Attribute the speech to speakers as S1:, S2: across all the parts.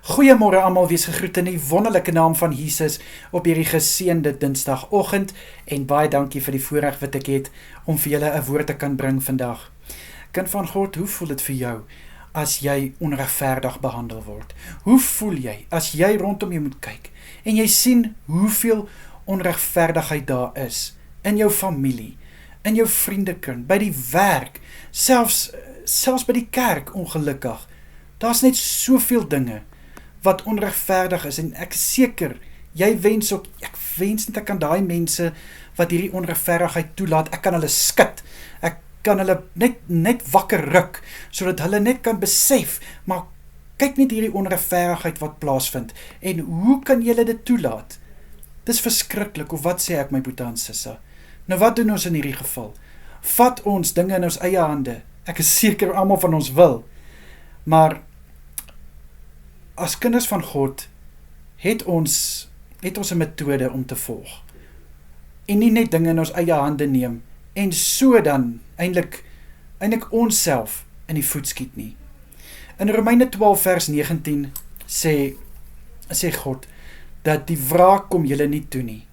S1: Goeiemôre almal, wees gegroet in die wonderlike naam van Jesus op hierdie geseënde Dinsdagoggend en baie dankie vir die voorreg wat ek het om vir julle 'n woord te kan bring vandag. Kind van God, hoe voel dit vir jou as jy onregverdig behandel word? Hoe voel jy as jy rondom jou moet kyk en jy sien hoeveel onregverdigheid daar is in jou familie, in jou vriendekring, by die werk, selfs by die kerk ongelukkig. Daar's net soveel dinge wat onregverdig is en ek is seker, ek wens net ek kan daai mense wat hierdie onregverdigheid toelaat, ek kan hulle skud, ek kan hulle net wakker ruk, sodat hulle net kan besef, maar kyk net hierdie onregverdigheid wat plaasvind, en hoe kan julle dit toelaat? Dis verskriklik, of wat sê ek my boete en sisse? Nou wat doen ons in hierdie geval? Vat ons dinge in ons eie hande, ek is seker almal van ons wil, maar as kinders van God het ons 'n metode om te volg. En nie net dinge in ons eie hande neem en so dan eintlik onsself in die voet skiet nie. In Romeine 12 vers 19 sê God dat die wraak kom julle nie toe nie.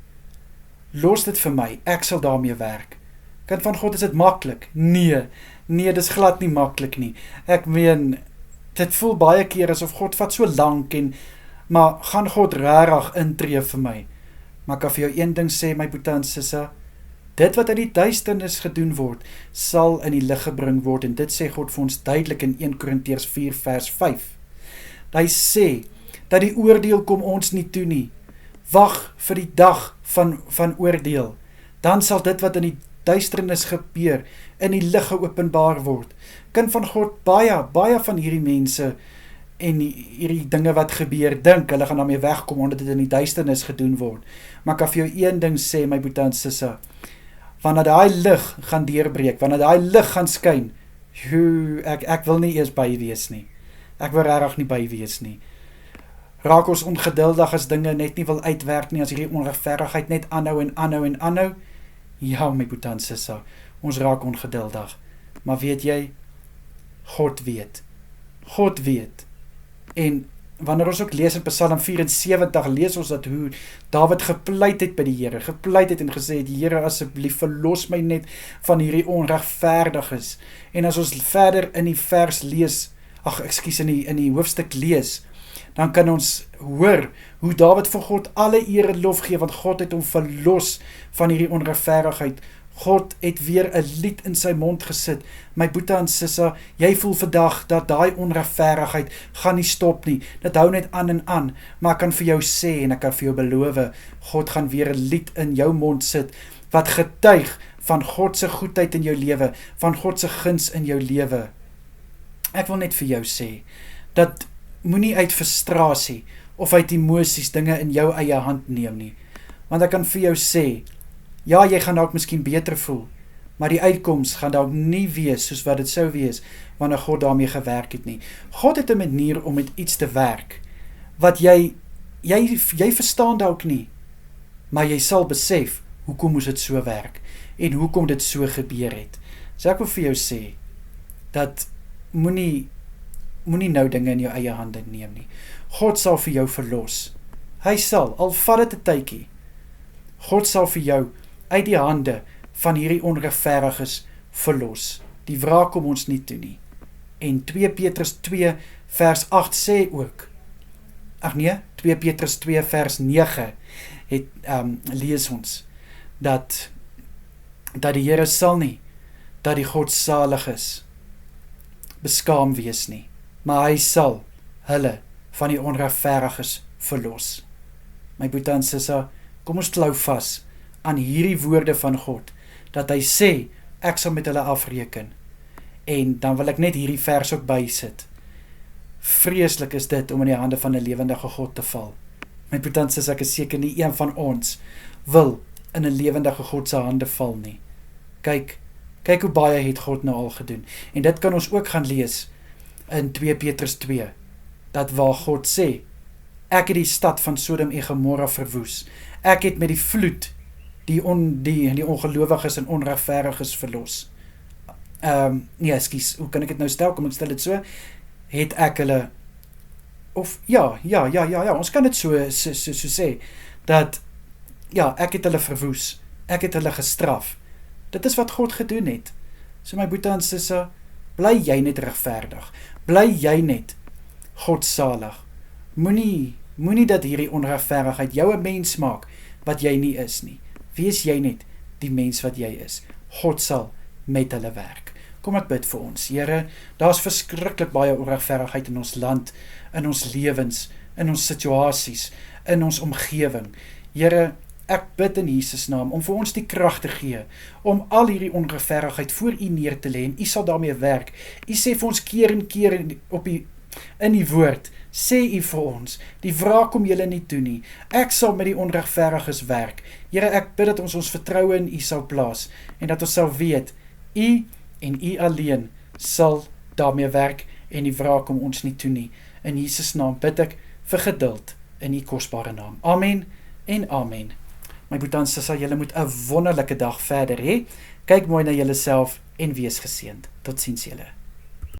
S1: Los dit vir my, ek sal daarmee werk. Kind van God, is dit maklik? Nee, dis glad nie maklik nie. Ek meen, dit voel baie keer asof God vat so lank maar gaan God rarig intree vir my. Maar ek kan vir jou een ding sê, my boete en sisse, dit wat uit die duisternis gedoen word, sal in die lig gebring word, en dit sê God vir ons duidelik in 1 Korintiërs 4 vers 5. Hy sê, dat die oordeel kom ons nie toe nie. Wag vir die dag van oordeel. Dan sal dit wat in die duisternis gebeur, in die lig geopenbaar word. Kind van God, baie van hierdie mense en hierdie dinge wat gebeur, dink, hulle gaan daarmee wegkom, omdat dit in die duisternis gedoen word. Maar ek kan vir jou een ding sê, my boete en sisse, wanneer daai lig gaan deurbreek, wanneer daai lig gaan skyn, ek wil nie eers by wees nie. Ek wil regtig nie by wees nie. Raak ons ongeduldig as dinge net nie wil uitwerk nie, as hierdie onregverdigheid net aanhou. Ja, my boete en sisse, ons raak ongeduldig. Maar weet jy, God weet. En wanneer ons ook lees in Psalm 74, lees ons dat hoe Dawid gepleit het by die Here, en gesê het, Here, asseblief, verlos my net van hierdie onregverdiges. En as ons verder in die vers lees, in die hoofstuk lees, dan kan ons hoor hoe Dawid vir God alle eer en lof gee, want God het hom verlos van hierdie onregverdigheid. God het weer 'n lied in sy mond gesit. My boete en sissa, jy voel vandag dat daai onregverdigheid gaan nie stop nie. Dit hou net aan en aan, maar ek kan vir jou sê en ek kan vir jou beloof, God gaan weer 'n lied in jou mond sit, wat getuig van God se goedheid in jou lewe, van God se guns in jou lewe. Ek wil net vir jou sê, dat moenie uit frustrasie of uit emosies dinge in jou eie hand neem nie. Want ek kan vir jou sê, ja, jy gaan dalk miskien beter voel, maar die uitkoms gaan dalk nie wees soos wat dit sou wees, wanneer God daarmee gewerk het nie. God het 'n manier om met iets te werk, wat jy verstaan dalk nie, maar jy sal besef, hoekom moes dit so werk, en hoekom dit so gebeur het. So ek wil vir jou sê, dat moenie nou dinge in jou eie hande neem nie. God sal vir jou verlos. Hy sal, al vat dit 'n tydjie, God sal vir jou uit die hande van hierdie onregverdiges verlos. Die wraak kom ons nie toe nie. En 2 Petrus 2 vers 8 sê ook, 2 Petrus 2 vers 9 lees ons, dat die Here sal nie, dat die godsaliges beskaam wees nie, maar hy sal hulle van die onregverdiges verlos. My boete en sissa, kom ons klou vas aan hierdie woorde van God, dat hy sê, ek sal met hulle afreken. En dan wil ek net hierdie vers ook bysit. Vreeslik is dit om in die hande van 'n lewendige God te val. My boete en sissa, ek is seker nie een van ons wil in 'n lewendige God se hande val nie. Kyk hoe baie het God nou al gedoen. En dit kan ons ook gaan lees in 2 Petrus 2, dat waar God sê, ek het die stad van Sodom en Gomorra verwoes. Ek het met die vloed die ongelowiges en onregverdiges verlos. Hoe kan ek dit nou stel? Kom ek stel dit so? Het ek hulle of ja, ons kan dit so sê, dat, ja, ek het hulle verwoes, ek het hulle gestraf. Dit is wat God gedoen het. So my boete en sisse, bly jy net regverdig, bly jy net godsalig. Moenie dat hierdie onregverdigheid jou 'n mens maak, wat jy nie is nie. Wees jy net die mens wat jy is. God sal met hulle werk. Kom ek bid vir ons. Here, daar's verskriklik baie onregverdigheid in ons land, in ons lewens, in ons situasies, in ons omgewing. Here, ek bid in Jesus naam om vir ons die krag te gee, om al hierdie onregverdigheid voor U neer te lê en U sal daarmee werk. U sê vir ons keer en keer in die woord, sê U vir ons, die wraak kom julle nie toe nie. Ek sal met die onregverdiges werk. Here, ek bid dat ons vertroue in U sal plaas en dat ons sal weet, U en U alleen sal daarmee werk en die wraak kom ons nie toe nie. In Jesus naam bid ek vir geduld in U kosbare naam. Amen en amen. My boetie en sisse, julle moet 'n wonderlike dag verder hê. Kyk mooi na julleself en wees geseënd. Totsiens julle.